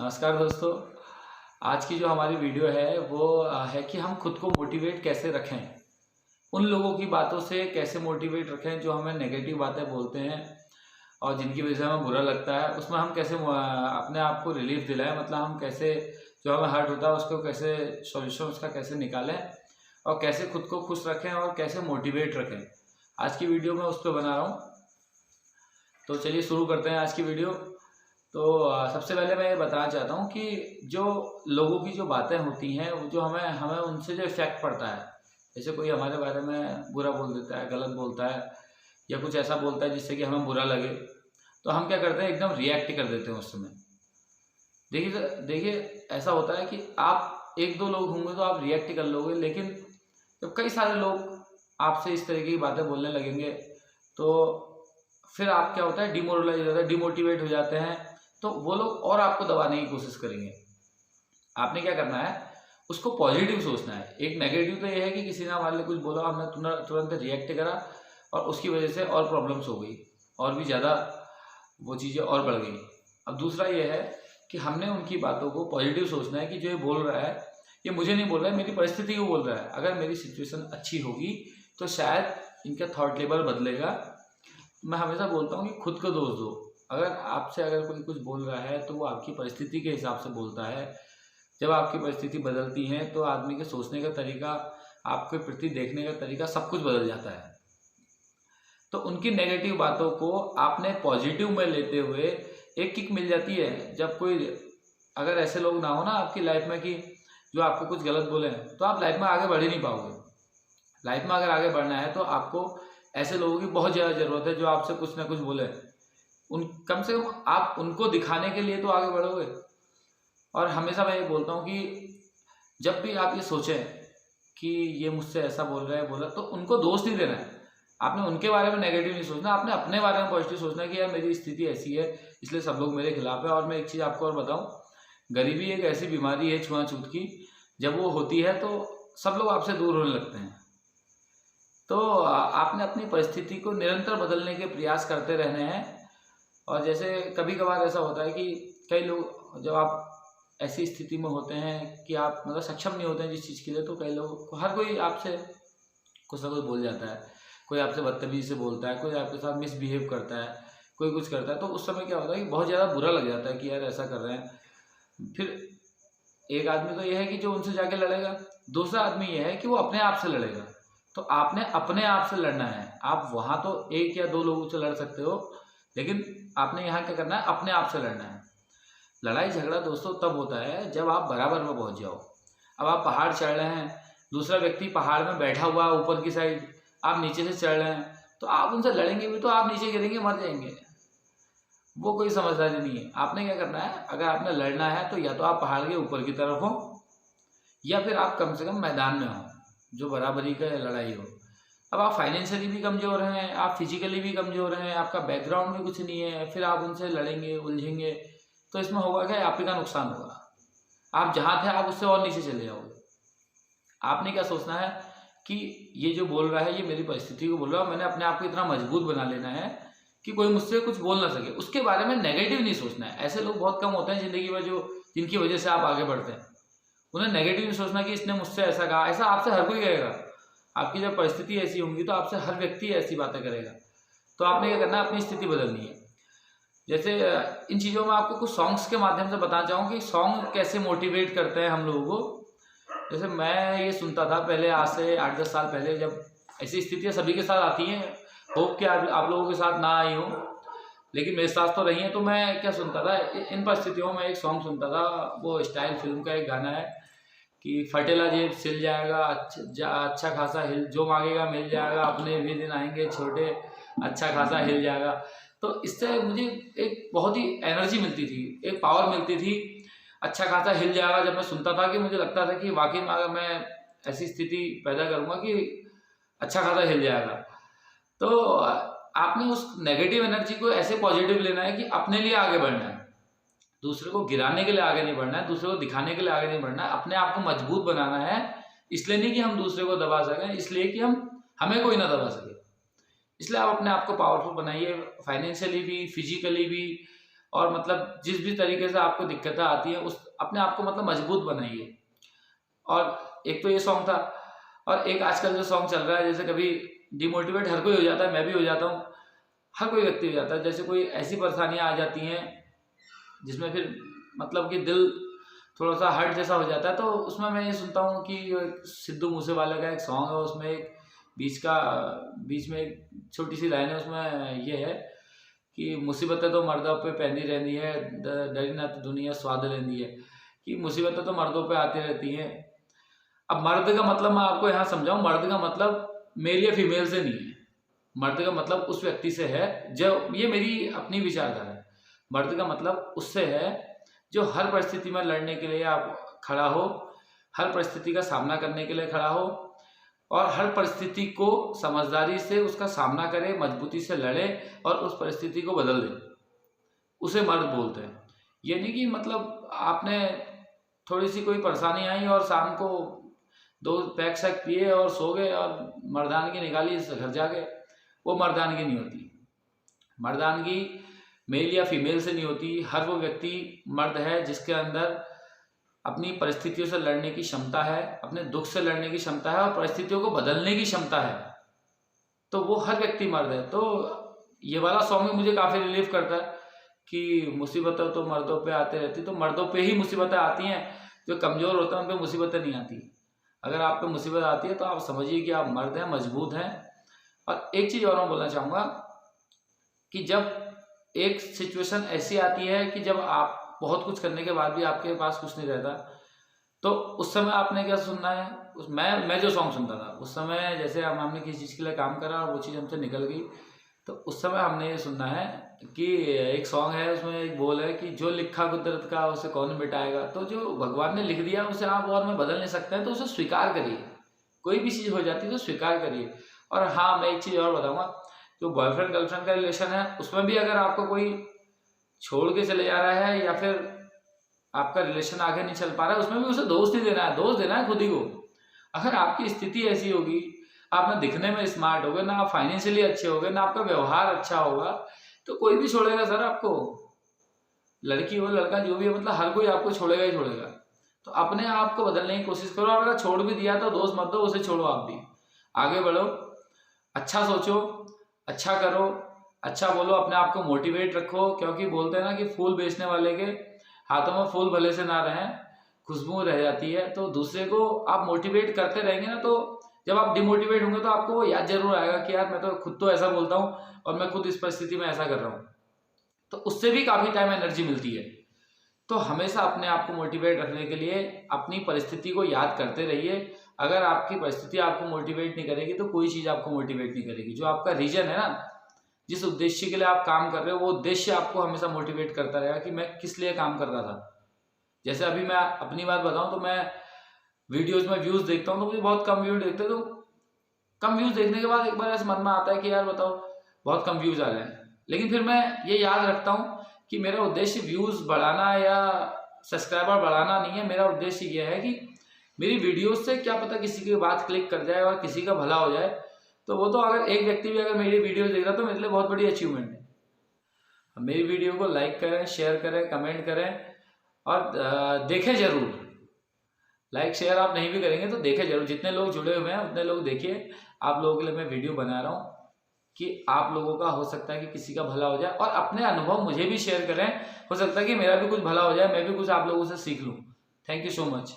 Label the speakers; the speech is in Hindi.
Speaker 1: नमस्कार दोस्तों। आज की जो हमारी वीडियो है वो है कि हम खुद को मोटिवेट कैसे रखें, उन लोगों की बातों से कैसे मोटिवेट रखें जो हमें नेगेटिव बातें बोलते हैं और जिनकी वजह से हमें बुरा लगता है। उसमें हम कैसे अपने आप को रिलीफ दिलाएं, मतलब हम कैसे जो हमें हर्ट होता है उसको कैसे सॉल्यूशन उसका कैसे निकालें और कैसे खुद को खुश रखें और कैसे मोटिवेट रखें। आज की वीडियो में उस पर बना रहा हूँ। तो चलिए शुरू करते हैं आज की वीडियो। तो सबसे पहले मैं ये बताना चाहता हूँ कि जो लोगों की जो बातें होती हैं वो जो हमें हमें उनसे जो इफ़ेक्ट पड़ता है, जैसे कोई हमारे बारे में बुरा बोल देता है, गलत बोलता है या कुछ ऐसा बोलता है जिससे कि हमें बुरा लगे, तो हम क्या करते हैं, एकदम रिएक्ट कर देते हैं उस समय। देखिए ऐसा होता है कि आप एक दो लोग होंगे तो आप रिएक्ट कर लोगे, लेकिन जब कई सारे लोग आपसे इस तरीके की बातें बोलने लगेंगे तो फिर आप क्या होता है, डिमोरलाइज हो जाता है, डिमोटिवेट हो जाते हैं। तो वो लोग और आपको दबाने की कोशिश करेंगे। आपने क्या करना है, उसको पॉजिटिव सोचना है। एक नेगेटिव तो ये है कि किसी ने हमारे लिए कुछ बोला, हमने तुरंत रिएक्ट करा और उसकी वजह से और प्रॉब्लम्स हो गई और भी ज़्यादा वो चीज़ें और बढ़ गई। अब दूसरा ये है कि हमने उनकी बातों को पॉजिटिव सोचना है कि जो ये बोल रहा है ये मुझे नहीं बोल रहा है, मेरी परिस्थिति को बोल रहा है। अगर मेरी सिचुएशन अच्छी होगी तो शायद इनका थॉट लेवल बदलेगा। मैं हमेशा बोलता हूँ कि खुद को दोष दो। अगर कोई कुछ बोल रहा है तो वो आपकी परिस्थिति के हिसाब से बोलता है। जब आपकी परिस्थिति बदलती है तो आदमी के सोचने का तरीका, आपके प्रति देखने का तरीका, सब कुछ बदल जाता है। तो उनकी नेगेटिव बातों को आपने पॉजिटिव में लेते हुए एक किक मिल जाती है। जब कोई अगर ऐसे लोग ना हो ना आपकी लाइफ में कि जो आपको कुछ गलत बोले, तो आप लाइफ में आगे बढ़ ही नहीं पाओगे। लाइफ में अगर आगे बढ़ना है तो आपको ऐसे लोगों की बहुत ज़्यादा ज़रूरत है जो आपसे कुछ ना कुछ बोले। कम से कम आप उनको दिखाने के लिए तो आगे बढ़ोगे। और हमेशा मैं ये बोलता हूँ कि जब भी आप ये सोचें कि ये मुझसे ऐसा बोल रहा है बोला, तो उनको दोष नहीं देना है। आपने उनके बारे में नेगेटिव नहीं सोचना, आपने अपने बारे में पॉजिटिव सोचना है कि यार मेरी स्थिति ऐसी है इसलिए सब लोग मेरे खिलाफ है। और मैं एक चीज़ आपको और बताऊँ, गरीबी एक ऐसी बीमारी है छुआछूत की, जब वो होती है तो सब लोग आपसे दूर होने लगते हैं। तो आपने अपनी परिस्थिति को निरंतर बदलने के प्रयास करते रहने हैं। और जैसे कभी कभार ऐसा होता है कि कई लोग, जब आप ऐसी स्थिति में होते हैं कि आप मतलब सक्षम नहीं होते हैं जिस चीज़ के लिए, तो कई लोग, हर कोई आपसे कुछ ना कुछ बोल जाता है। कोई आपसे बदतमीजी से बोलता है, कोई आपके साथ मिसबिहेव करता है, कोई कुछ करता है। तो उस समय क्या होता है कि बहुत ज़्यादा बुरा लग जाता है कि यार ऐसा कर रहे हैं। फिर एक आदमी तो यह है कि जो उनसे जाके लड़ेगा, दूसरा आदमी यह है कि वो अपने आप से लड़ेगा। तो आपने अपने आप से लड़ना है। आप वहाँ तो एक या दो लोगों से लड़ सकते हो, लेकिन आपने यहाँ क्या करना है, अपने आप से लड़ना है। लड़ाई झगड़ा दोस्तों तब होता है जब आप बराबर में पहुँच जाओ। अब आप पहाड़ चढ़ रहे हैं, दूसरा व्यक्ति पहाड़ में बैठा हुआ है ऊपर की साइड, आप नीचे से चढ़ रहे हैं, तो आप उनसे लड़ेंगे भी तो आप नीचे गिरेंगे, मर जाएंगे। वो कोई समझदारी नहीं है। आपने क्या करना है, अगर आपने लड़ना है तो या तो आप पहाड़ के ऊपर की तरफ हो या फिर आप कम से कम मैदान में हो जो बराबरी का लड़ाई हो। अब आप फाइनेंशियली भी कमज़ोर हैं, आप फिजिकली भी कमज़ोर हैं, आपका बैकग्राउंड भी कुछ नहीं है, फिर आप उनसे लड़ेंगे उलझेंगे, तो इसमें होगा क्या, आप ही का नुकसान होगा। आप जहाँ थे आप उससे और नीचे चले जाओगे। आपने क्या सोचना है कि ये जो बोल रहा है ये मेरी परिस्थिति को बोल रहा है, मैंने अपने आप को इतना मजबूत बना लेना है कि कोई मुझसे कुछ बोल ना सके। उसके बारे में नेगेटिव नहीं सोचना है। ऐसे लोग बहुत कम होते हैं ज़िंदगी में जो जिनकी वजह से आप आगे बढ़ते हैं। उन्हें नेगेटिव नहीं सोचना कि इसने मुझसे ऐसा कहा। ऐसा आपसे हर कोई कहेगा। आपकी जब परिस्थिति ऐसी होंगी तो आपसे हर व्यक्ति ऐसी बातें करेगा। तो आपने क्या करना है, अपनी स्थिति बदलनी है। जैसे इन चीज़ों में आपको कुछ सॉन्ग्स के माध्यम से बताना चाहूँ कि सॉन्ग कैसे मोटिवेट करते हैं हम लोगों को। जैसे मैं ये सुनता था पहले, आज से 8-10 साल पहले, जब ऐसी स्थितियाँ सभी के साथ आती हैं, होप कि आप लोगों के साथ ना आई हो, लेकिन मेरे साथ तो रही है। तो मैं क्या सुनता था, इन परिस्थितियों में एक सॉन्ग सुनता था। वो स्टाइल फिल्म का एक गाना है कि फटेला जेब सिल जाएगा, अच्छा खासा हिल, जो मांगेगा मिल जाएगा, अपने भी दिन आएंगे छोटे, अच्छा खासा हिल जाएगा। तो इससे मुझे एक बहुत ही एनर्जी मिलती थी, एक पावर मिलती थी। अच्छा खासा हिल जाएगा जब मैं सुनता था कि मुझे लगता था कि वाकई में अगर मैं ऐसी स्थिति पैदा करूँगा कि अच्छा खासा हिल जाएगा। तो आपने उस नेगेटिव एनर्जी को ऐसे पॉजिटिव लेना है कि अपने लिए आगे बढ़ना है। दूसरे को गिराने के लिए आगे नहीं बढ़ना है, दूसरे को दिखाने के लिए आगे नहीं बढ़ना है। अपने आप को मजबूत बनाना है। इसलिए नहीं कि हम दूसरे को दबा सकें, इसलिए कि हमें कोई ना दबा सके। इसलिए आप अपने आप को पावरफुल बनाइए, फाइनेंशियली भी, फिजिकली भी और मतलब जिस भी तरीके से आपको दिक्कतें आती हैं उस अपने आप को मतलब मजबूत बनाइए। और एक तो ये सॉन्ग था, और एक आजकल जो सॉन्ग चल रहा है, जैसे कभी डिमोटिवेट हर कोई हो जाता है, मैं भी हो जाता हूँ, हर कोई व्यक्ति हो जाता है। जैसे कोई ऐसी परेशानियाँ आ जाती हैं जिसमें फिर मतलब कि दिल थोड़ा सा हर्ट जैसा हो जाता है, तो उसमें मैं ये सुनता हूँ कि सिद्धू मूसेवाला का एक सॉन्ग है, उसमें एक बीच में एक छोटी सी लाइन है, उसमें ये है कि मुसीबतें तो मर्दों पे पैंदी रहती है, डरी ना तो दुनिया स्वाद लेंदी है, कि मुसीबतें तो मर्दों पे आती रहती हैं। अब मर्द का मतलब मैं आपको यहाँ समझाऊं, मर्द का मतलब मेल या फीमेल से नहीं है, मर्द का मतलब उस व्यक्ति से है जो, ये मेरी अपनी विचारधारा है, मर्द का मतलब उससे है जो हर परिस्थिति में लड़ने के लिए आप खड़ा हो, हर परिस्थिति का सामना करने के लिए खड़ा हो, और हर परिस्थिति को समझदारी से उसका सामना करे, मजबूती से लड़े और उस परिस्थिति को बदल दे, उसे मर्द बोलते हैं। ये नहीं कि मतलब आपने थोड़ी सी कोई परेशानी आई और शाम को 2 पैक शैक पिए और सो गए और मर्दानगी निकाली घर जाके, वो मर्दानगी नहीं होती। मर्दानगी मेल या फीमेल से नहीं होती, हर वो व्यक्ति मर्द है जिसके अंदर अपनी परिस्थितियों से लड़ने की क्षमता है, अपने दुख से लड़ने की क्षमता है और परिस्थितियों को बदलने की क्षमता है, तो वो हर व्यक्ति मर्द है। तो ये वाला सॉन्ग भी मुझे काफ़ी रिलीफ करता है कि मुसीबतें तो मर्दों पे आते रहती, तो मर्दों पे ही मुसीबतें आती हैं, जो कमज़ोर होते हैं उन पे मुसीबतें नहीं आती। अगर आप पे मुसीबत आती है तो आप समझिए कि आप मर्द हैं, मजबूत हैं। और एक चीज़ और मैं बोलना चाहूँगा कि जब एक सिचुएशन ऐसी आती है कि जब आप बहुत कुछ करने के बाद भी आपके पास कुछ नहीं रहता, तो उस समय आपने क्या सुनना है, मैं जो सॉन्ग सुनता था उस समय, जैसे हमने किसी चीज़ के लिए काम करा और वो चीज़ हमसे निकल गई, तो उस समय हमने ये सुनना है कि एक सॉन्ग है, उसमें एक बोल है कि जो लिखा कुदरत का उसे कौन मिटाएगा। तो जो भगवान ने लिख दिया उसे आप और में बदल नहीं सकते हैं, तो उसे स्वीकार करिए। कोई भी चीज़ हो जाती है तो स्वीकार करिए। और हाँ, मैं एक चीज़ और बताऊँगा, जो बॉयफ्रेंड गर्लफ्रेंड का रिलेशन है उसमें भी अगर आपको कोई छोड़ के चले जा रहा है या फिर आपका रिलेशन आगे नहीं चल पा रहा है, उसमें भी उसे दोष नहीं देना है, दोष देना है खुद ही को। अगर आपकी स्थिति ऐसी होगी, आप ना दिखने में स्मार्ट होगे, ना आप फाइनेंशियली अच्छे होगे, ना आपका व्यवहार अच्छा होगा, तो कोई भी छोड़ेगा सर आपको। लड़की हो लड़का जो भी है, मतलब हर कोई आपको छोड़ेगा ही छोड़ेगा। तो अपने आप को बदलने की कोशिश करो, और अगर छोड़ भी दिया तो दोस्त मत दो, उसे छोड़ो, आप भी आगे बढ़ो, अच्छा सोचो, अच्छा करो, अच्छा बोलो, अपने आप को मोटिवेट रखो। क्योंकि बोलते हैं ना कि फूल बेचने वाले के हाथों में फूल भले से ना रहें, खुशबू रह जाती है। तो दूसरे को आप मोटिवेट करते रहेंगे ना, तो जब आप डिमोटिवेट होंगे तो आपको याद जरूर आएगा कि यार मैं तो खुद तो ऐसा बोलता हूँ और मैं खुद इस परिस्थिति में ऐसा कर रहा हूँ, तो उससे भी काफ़ी टाइम एनर्जी मिलती है। तो हमेशा अपने आप को मोटिवेट रखने के लिए अपनी परिस्थिति को याद करते रहिए। अगर आपकी परिस्थिति आपको मोटिवेट नहीं करेगी तो कोई चीज़ आपको मोटिवेट नहीं करेगी। जो आपका रीजन है ना, जिस उद्देश्य के लिए आप काम कर रहे हो, वो उद्देश्य आपको हमेशा मोटिवेट करता रहेगा कि मैं किस लिए काम कर रहा था। जैसे अभी मैं अपनी बात बताऊं तो मैं वीडियोस में व्यूज़ देखता हूं, तो मुझे बहुत कम व्यूज़ देखते, तो कम व्यूज़ देखने के बाद एक बार ऐसे मन में आता है कि यार बताओ बहुत कम व्यूज़ आ रहे हैं, लेकिन फिर मैं ये याद रखता हूँ कि मेरा उद्देश्य व्यूज़ बढ़ाना या सब्सक्राइबर बढ़ाना नहीं है। मेरा उद्देश्य ये है कि मेरी वीडियोस से क्या पता किसी की बात क्लिक कर जाए और किसी का भला हो जाए। तो वो तो अगर एक व्यक्ति भी अगर मेरी वीडियो देख रहा है तो मेरे लिए बहुत बड़ी अचीवमेंट है। मेरी वीडियो को लाइक करें, शेयर करें, कमेंट करें और देखें ज़रूर। लाइक शेयर आप नहीं भी करेंगे तो देखें जरूर। जितने लोग जुड़े हुए हैं उतने लोग देखिए। आप लोगों के लिए मैं वीडियो बना रहा हूँ कि आप लोगों का हो सकता है कि किसी का भला हो जाए, और अपने अनुभव मुझे भी शेयर करें, हो सकता है कि मेरा भी कुछ भला हो जाए, मैं भी कुछ आप लोगों से सीख लूँ। Thank you so much.